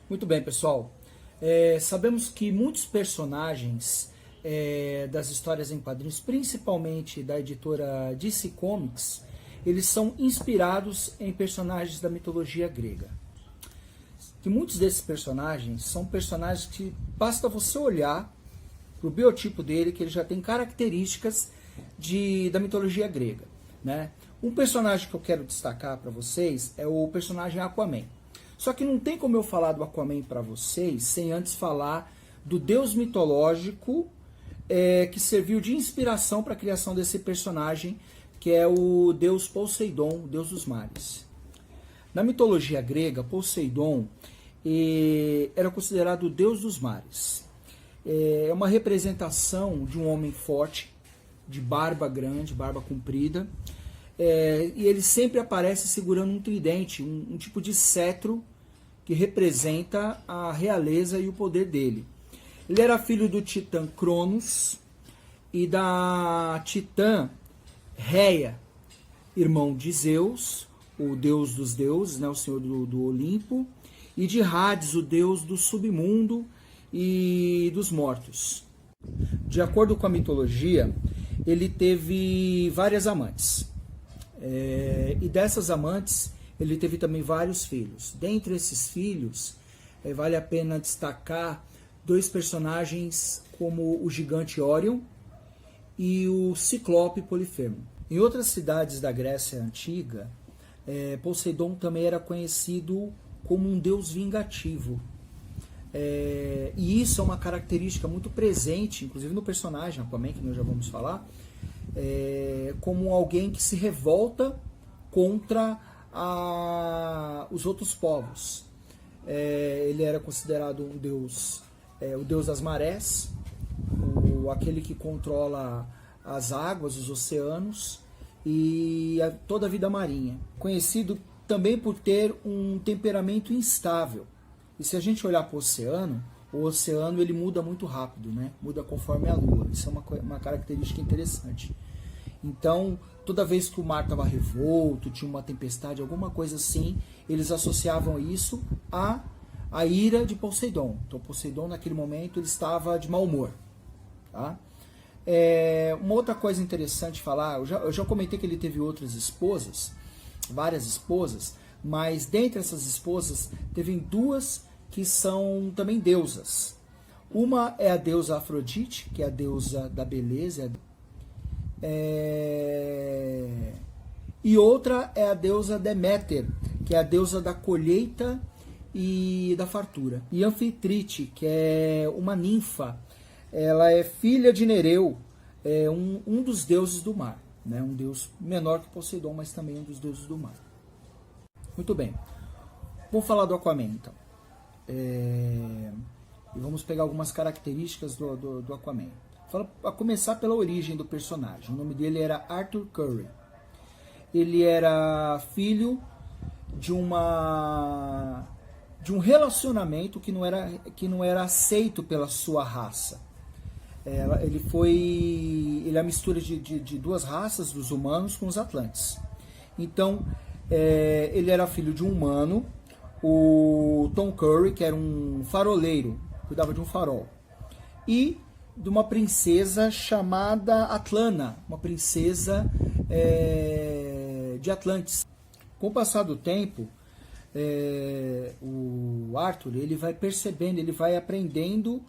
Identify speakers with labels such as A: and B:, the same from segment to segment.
A: Muito bem, pessoal. Sabemos que muitos personagens das histórias em quadrinhos, principalmente da editora DC Comics, eles são inspirados em personagens da mitologia grega. Que muitos desses personagens são personagens que basta você olhar para o biotipo dele, que ele já tem características da mitologia grega, né? Um personagem que eu quero destacar para vocês é o personagem Aquaman. Só que não tem como eu falar do Aquaman para vocês sem antes falar do deus mitológico que serviu de inspiração para a criação desse personagem, que é o deus Poseidon, o deus dos mares. Na mitologia grega, Poseidon era considerado o deus dos mares. É uma representação de um homem forte, de barba grande, barba comprida, e ele sempre aparece segurando um tridente, um tipo de cetro que representa a realeza e o poder dele. Ele era filho do titã Cronos e da titã Reia, irmão de Zeus, o deus dos deuses, né, o senhor do Olimpo, e de Hades, o deus do submundo e dos mortos. De acordo com a mitologia, ele teve várias amantes. E dessas amantes, ele teve também vários filhos. Dentre esses filhos, vale a pena destacar dois personagens como o gigante Órion e o ciclope Polifemo. Em outras cidades da Grécia Antiga, Poseidon também era conhecido como um deus vingativo. E isso é uma característica muito presente, inclusive no personagem Aquaman, que nós já vamos falar, como alguém que se revolta contra os outros povos. Ele era considerado um deus, o deus das marés, aquele que controla as águas, os oceanos e toda a vida marinha. Conhecido também por ter um temperamento instável. E se a gente olhar para o oceano ele muda muito rápido, né? Muda conforme a lua. Isso é uma característica interessante. Então, toda vez que o mar estava revolto, tinha uma tempestade, alguma coisa assim, eles associavam isso à ira de Poseidon. Então, Poseidon, naquele momento, ele estava de mau humor. Tá? Uma outra coisa interessante falar, eu já comentei que ele teve outras esposas, várias esposas, mas dentre essas esposas, teve duas que são também deusas. Uma é a deusa Afrodite, que é a deusa da beleza, e outra é a deusa Deméter, que é a deusa da colheita e da fartura. E Anfitrite, que é uma ninfa, ela é filha de Nereu, um dos deuses do mar, né? Um deus menor que Poseidon, mas também um dos deuses do mar. Muito bem, vamos falar do Aquaman então. E vamos pegar algumas características do Aquaman. A começar pela origem do personagem. O nome dele era Arthur Curry. Ele era filho de um relacionamento que não era aceito pela sua raça. Ele é a mistura de duas raças, dos humanos com os atlantes. Então, ele era filho de um humano, o Tom Curry, que era um faroleiro, cuidava de um farol, e de uma princesa chamada Atlana, uma princesa de Atlantis. Com o passar do tempo, o Arthur ele vai percebendo, ele vai aprendendo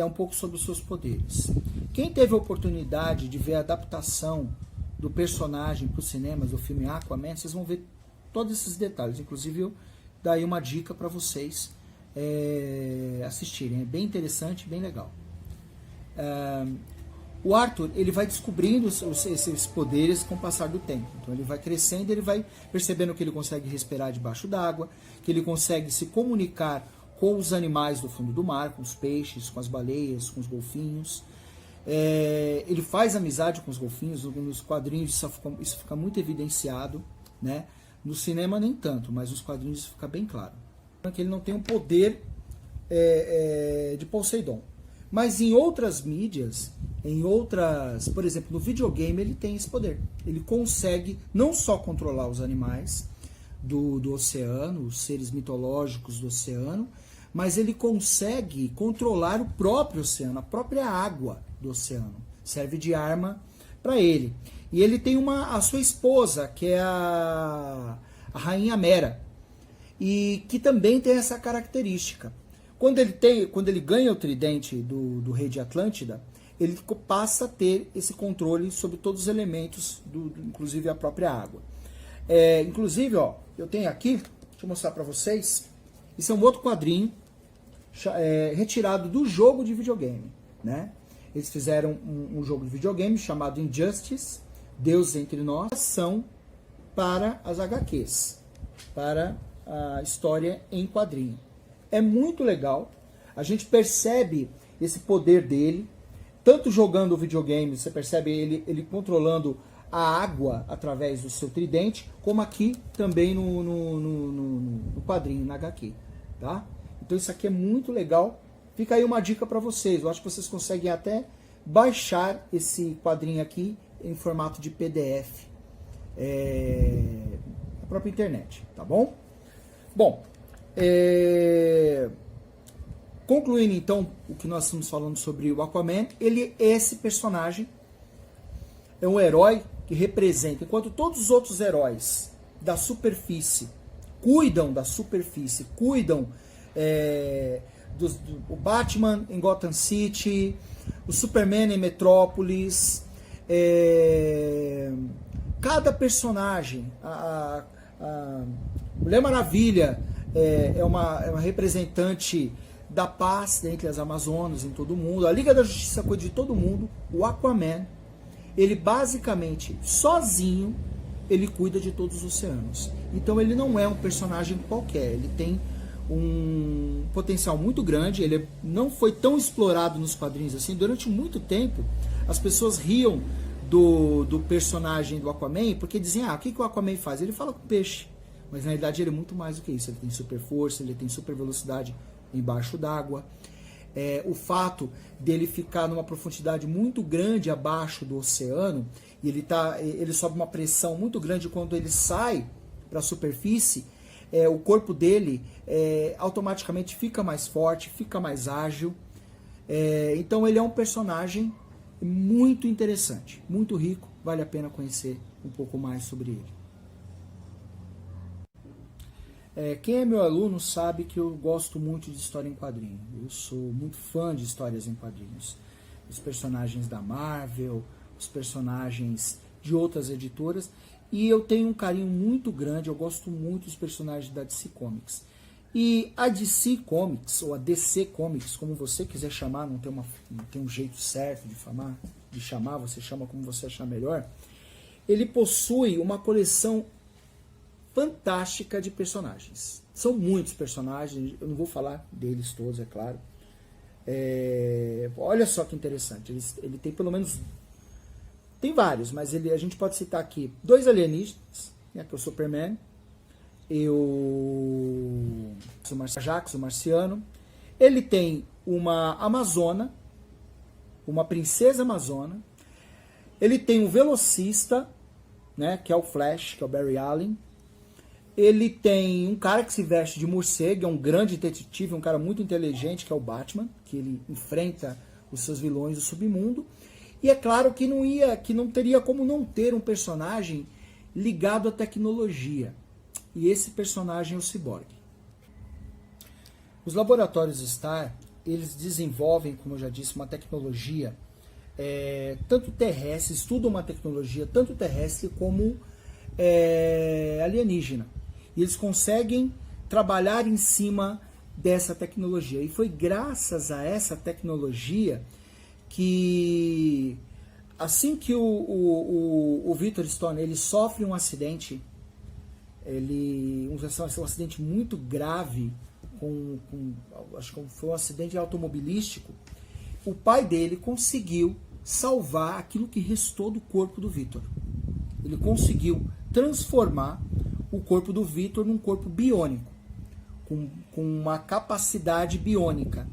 A: um pouco sobre os seus poderes. Quem teve a oportunidade de ver a adaptação do personagem para os cinemas do filme Aquaman, vocês vão ver todos esses detalhes. Inclusive, eu daí uma dica para vocês assistirem. É bem interessante, bem legal. O Arthur ele vai descobrindo esses poderes com o passar do tempo. Então ele vai crescendo, ele vai percebendo que ele consegue respirar debaixo d'água, que ele consegue se comunicar com os animais do fundo do mar, com os peixes, com as baleias, com os golfinhos. Ele faz amizade com os golfinhos. Nos quadrinhos isso fica muito evidenciado, né? No cinema nem tanto, mas nos quadrinhos isso fica bem claro. Que ele não tem o poder de Poseidon. Mas em outras mídias, por exemplo, no videogame ele tem esse poder. Ele consegue não só controlar os animais do oceano, os seres mitológicos do oceano, mas ele consegue controlar o próprio oceano, a própria água do oceano. Serve de arma para ele. E ele tem a sua esposa, que é a Rainha Mera, e que também tem essa característica. Quando ele ganha o tridente do rei de Atlântida, ele passa a ter esse controle sobre todos os elementos, inclusive a própria água. Inclusive, ó, eu tenho aqui, deixa eu mostrar para vocês, isso é um outro quadrinho retirado do jogo de videogame, né? Eles fizeram um jogo de videogame chamado Injustice, Deus Entre Nós, ação para as HQs, para a história em quadrinho. É muito legal, a gente percebe esse poder dele, tanto jogando o videogame, você percebe ele controlando a água através do seu tridente, como aqui também no quadrinho, na HQ. Tá? Então isso aqui é muito legal. Fica aí uma dica para vocês. Eu acho que vocês conseguem até baixar esse quadrinho aqui em formato de PDF na própria internet, tá bom? Bom, concluindo então o que nós estamos falando sobre o Aquaman, ele é esse personagem, é um herói que representa, enquanto todos os outros heróis da superfície cuidam da superfície, cuidam o Batman em Gotham City, o Superman em Metrópolis, cada personagem, a Mulher Maravilha é uma representante da paz entre as Amazonas, em todo mundo, a Liga da Justiça cuida de todo mundo, o Aquaman, ele basicamente, sozinho, ele cuida de todos os oceanos. Então ele não é um personagem qualquer, ele tem um potencial muito grande, ele não foi tão explorado nos quadrinhos assim. Durante muito tempo, as pessoas riam do personagem do Aquaman, porque diziam, o que o Aquaman faz? Ele fala com peixe, mas na realidade ele é muito mais do que isso, ele tem super força, ele tem super velocidade embaixo d'água. O fato dele ficar numa profundidade muito grande abaixo do oceano, e ele sobe uma pressão muito grande quando ele sai para a superfície, o corpo dele automaticamente fica mais forte, fica mais ágil. Então ele é um personagem muito interessante, muito rico, vale a pena conhecer um pouco mais sobre ele. Quem é meu aluno sabe que eu gosto muito de história em quadrinho. Eu sou muito fã de histórias em quadrinhos. Os personagens da Marvel, os personagens de outras editoras. E eu tenho um carinho muito grande, eu gosto muito dos personagens da DC Comics. E a DC Comics, ou a DC Comics, como você quiser chamar, não tem um jeito certo de chamar, você chama como você achar melhor. Ele possui uma coleção fantástica de personagens. São muitos personagens, eu não vou falar deles todos, é claro. Olha só que interessante, ele tem pelo menos... Tem vários, mas a gente pode citar aqui 2 alienígenas, né, que é o Superman, e o Ajax, o marciano. Ele tem uma amazona, uma princesa amazona. Ele tem um velocista, né, que é o Flash, que é o Barry Allen. Ele tem um cara que se veste de morcego, é um grande detetive, um cara muito inteligente, que é o Batman, que ele enfrenta os seus vilões do submundo. E é claro que não teria como não ter um personagem ligado à tecnologia. E esse personagem é o Cyborg. Os laboratórios Star, eles desenvolvem, como eu já disse, uma tecnologia tanto terrestre, estudam uma tecnologia tanto terrestre como alienígena. E eles conseguem trabalhar em cima dessa tecnologia. E foi graças a essa tecnologia que assim que o Victor Stone ele sofre um acidente, um acidente muito grave, acho que foi um acidente automobilístico, o pai dele conseguiu salvar aquilo que restou do corpo do Victor. Ele conseguiu transformar o corpo do Victor num corpo biônico, com uma capacidade biônica.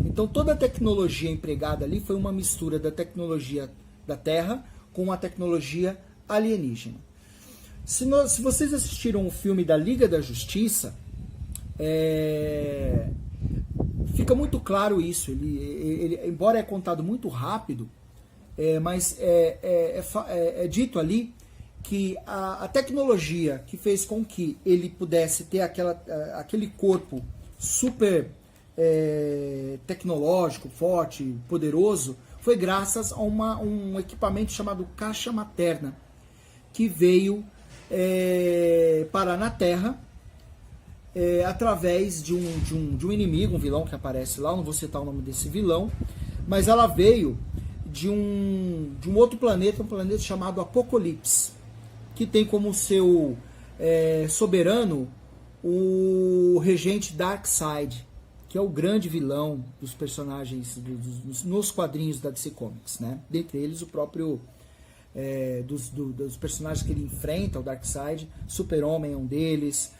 A: Então toda a tecnologia empregada ali foi uma mistura da tecnologia da Terra com a tecnologia alienígena. Se vocês assistiram o filme da Liga da Justiça, fica muito claro isso. Embora é contado muito rápido, mas é dito ali que a tecnologia que fez com que ele pudesse ter aquele corpo super tecnológico, forte, poderoso, foi graças a um equipamento chamado caixa materna, que veio parar na Terra através de um inimigo, um vilão que aparece lá, eu não vou citar o nome desse vilão, mas ela veio de um outro planeta, um planeta chamado Apocalipse, que tem como seu soberano o regente Darkseid, que é o grande vilão dos personagens nos quadrinhos da DC Comics, né? Dentre eles o próprio dos personagens que ele enfrenta, o Darkseid, Super-Homem é um deles,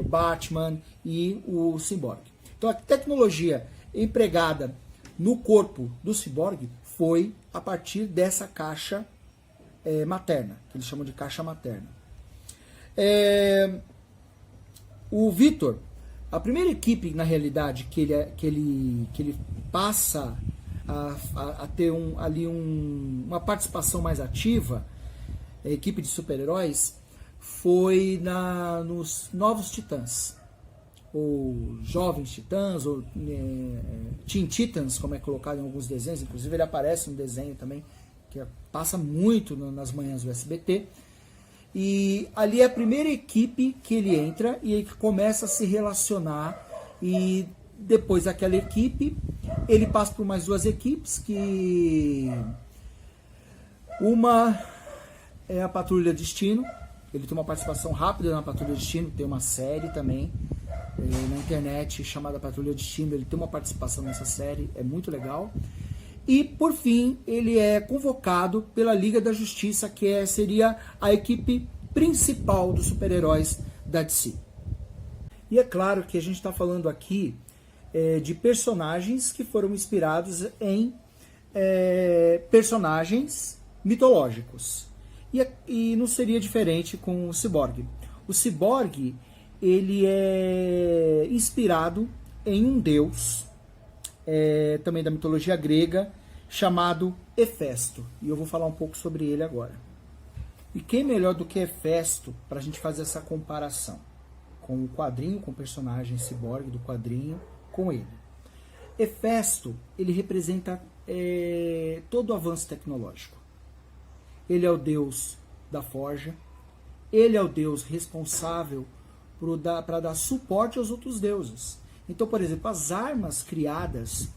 A: o Batman e o Cyborg. Então a tecnologia empregada no corpo do Cyborg foi a partir dessa caixa materna, que eles chamam de caixa materna. O Victor, a primeira equipe, na realidade, que ele passa a ter uma participação mais ativa, a equipe de super-heróis, foi nos Novos Titãs, ou Jovens Titãs, ou Teen Titans, como é colocado em alguns desenhos. Inclusive ele aparece no desenho também, que passa muito nas manhãs do SBT. E ali é a primeira equipe que ele entra e que começa a se relacionar, e depois daquela equipe ele passa por mais duas equipes, que uma é a Patrulha Destino. Ele tem uma participação rápida na Patrulha Destino, tem uma série também na internet chamada Patrulha Destino, ele tem uma participação nessa série, é muito legal. E, por fim, ele é convocado pela Liga da Justiça, que seria a equipe principal dos super-heróis da DC. E é claro que a gente está falando aqui de personagens que foram inspirados em personagens mitológicos. E não seria diferente com o Cyborg. O Cyborg, ele é inspirado em um deus também da mitologia grega, chamado Hefesto. E eu vou falar um pouco sobre ele agora. E quem melhor do que Hefesto para a gente fazer essa comparação com o quadrinho, com o personagem Cyborg do quadrinho, com ele. Hefesto, ele representa todo o avanço tecnológico. Ele é o deus da forja, ele é o deus responsável para dar suporte aos outros deuses. Então, por exemplo, as armas criadas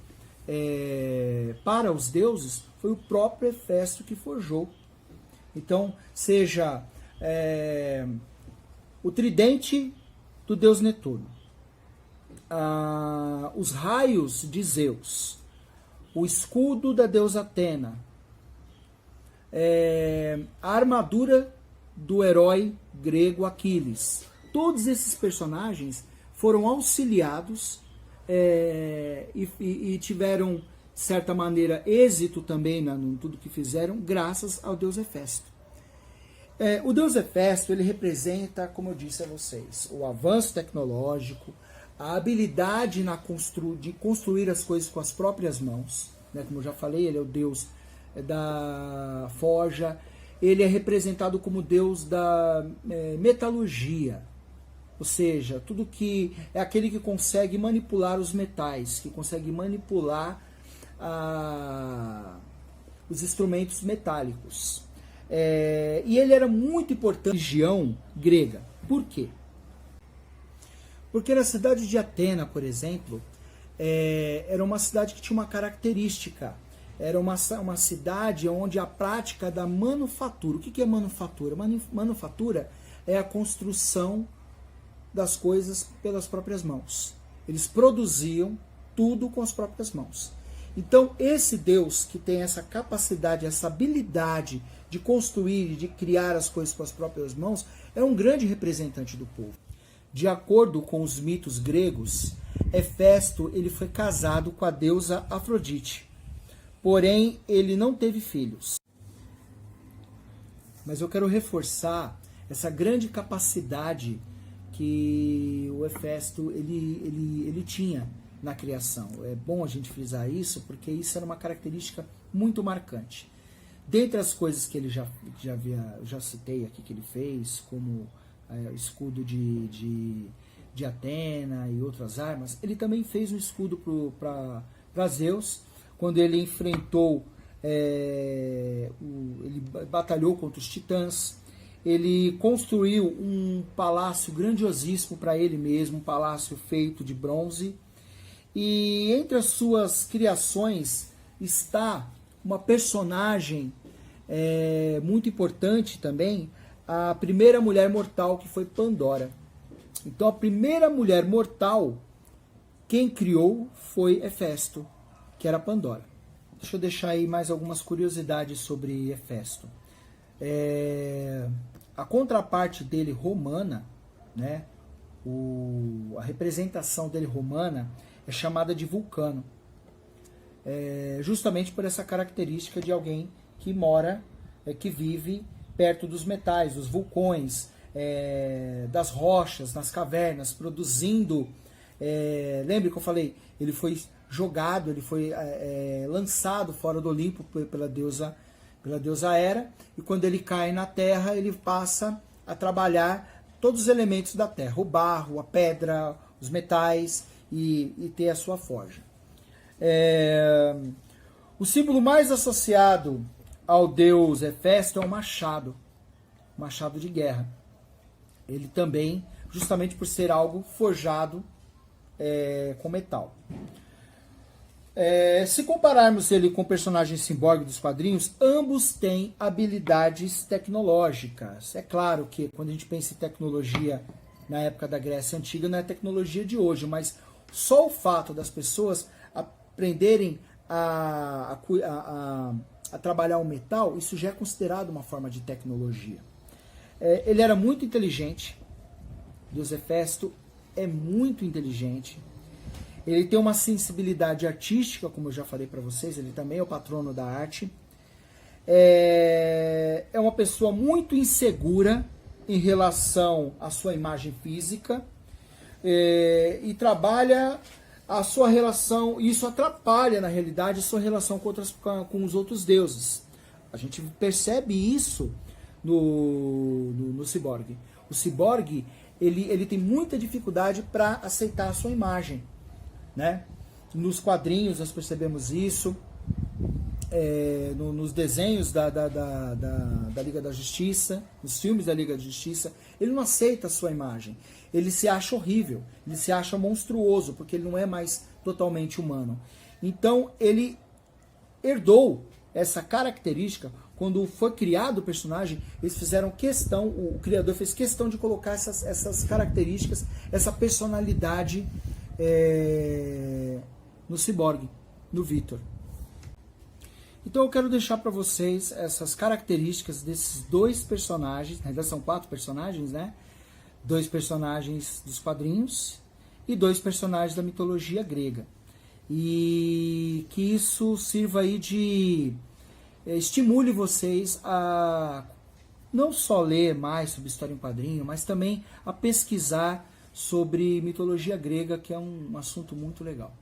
A: para os deuses foi o próprio Hefesto que forjou. Então, seja o tridente do deus Netuno, os raios de Zeus, o escudo da deusa Atena, a armadura do herói grego Aquiles. Todos esses personagens foram auxiliados e tiveram, de certa maneira, êxito também em tudo que fizeram, graças ao deus Hefesto. O deus Hefesto, ele representa, como eu disse a vocês, o avanço tecnológico, a habilidade de construir as coisas com as próprias mãos, né? Como eu já falei, ele é o deus da forja, ele é representado como deus da metalurgia. Ou seja, tudo que é aquele que consegue manipular os metais, que consegue manipular os instrumentos metálicos. E ele era muito importante na religião grega. Por quê? Porque na cidade de Atena, por exemplo, era uma cidade que tinha uma característica. Era uma cidade onde a prática da manufatura. O que é manufatura? Manufatura é a construção das coisas pelas próprias mãos. Eles produziam tudo com as próprias mãos. Então, esse Deus que tem essa capacidade, essa habilidade de construir e de criar as coisas com as próprias mãos, é um grande representante do povo. De acordo com os mitos gregos, Hefesto ele foi casado com a deusa Afrodite. Porém, ele não teve filhos. Mas eu quero reforçar essa grande capacidade que o Hefesto ele tinha na criação. É bom a gente frisar isso, porque isso era uma característica muito marcante. Dentre as coisas que ele já citei aqui que ele fez, como escudo de Atena e outras armas, ele também fez um escudo para Zeus, quando ele enfrentou, ele batalhou contra os titãs. Ele construiu um palácio grandiosíssimo para ele mesmo, um palácio feito de bronze. E entre as suas criações está uma personagem muito importante também, a primeira mulher mortal, que foi Pandora. Então a primeira mulher mortal, quem criou foi Hefesto, que era Pandora. Deixa eu deixar aí mais algumas curiosidades sobre Hefesto. A contraparte dele romana, né, a representação dele romana é chamada de Vulcano, justamente por essa característica de alguém que mora, que vive perto dos metais, dos vulcões, das rochas, nas cavernas, produzindo. Lembre que eu falei, ele foi jogado, ele foi lançado fora do Olimpo pela deusa Hera, e quando ele cai na terra, ele passa a trabalhar todos os elementos da terra, o barro, a pedra, os metais, e ter a sua forja. O símbolo mais associado ao deus Hefesto é o machado de guerra. Ele também, justamente por ser algo forjado com metal. Se compararmos ele com o personagem ciborgue dos quadrinhos, ambos têm habilidades tecnológicas. É claro que quando a gente pensa em tecnologia na época da Grécia Antiga, não é a tecnologia de hoje, mas só o fato das pessoas aprenderem a trabalhar o metal, isso já é considerado uma forma de tecnologia. Ele era muito inteligente, Deus Hefesto é muito inteligente. Ele tem uma sensibilidade artística, como eu já falei para vocês, ele também é o patrono da arte. É uma pessoa muito insegura em relação à sua imagem física, e trabalha a sua relação, e isso atrapalha, na realidade, a sua relação com os outros deuses. A gente percebe isso no ciborgue. O ciborgue, ele tem muita dificuldade para aceitar a sua imagem, né? Nos quadrinhos nós percebemos isso, nos desenhos da Liga da Justiça, nos filmes da Liga da Justiça, ele não aceita a sua imagem, ele se acha horrível, ele se acha monstruoso, porque ele não é mais totalmente humano. Então ele herdou essa característica. Quando foi criado o personagem, eles fizeram questão, o criador fez questão de colocar essas características, essa personalidade no ciborgue, no Victor. Então eu quero deixar para vocês essas características desses dois personagens, na verdade são 4 personagens, né? 2 personagens dos quadrinhos e 2 personagens da mitologia grega. E que isso sirva aí de estimule vocês a não só ler mais sobre história em quadrinho, mas também a pesquisar sobre mitologia grega, que é um assunto muito legal.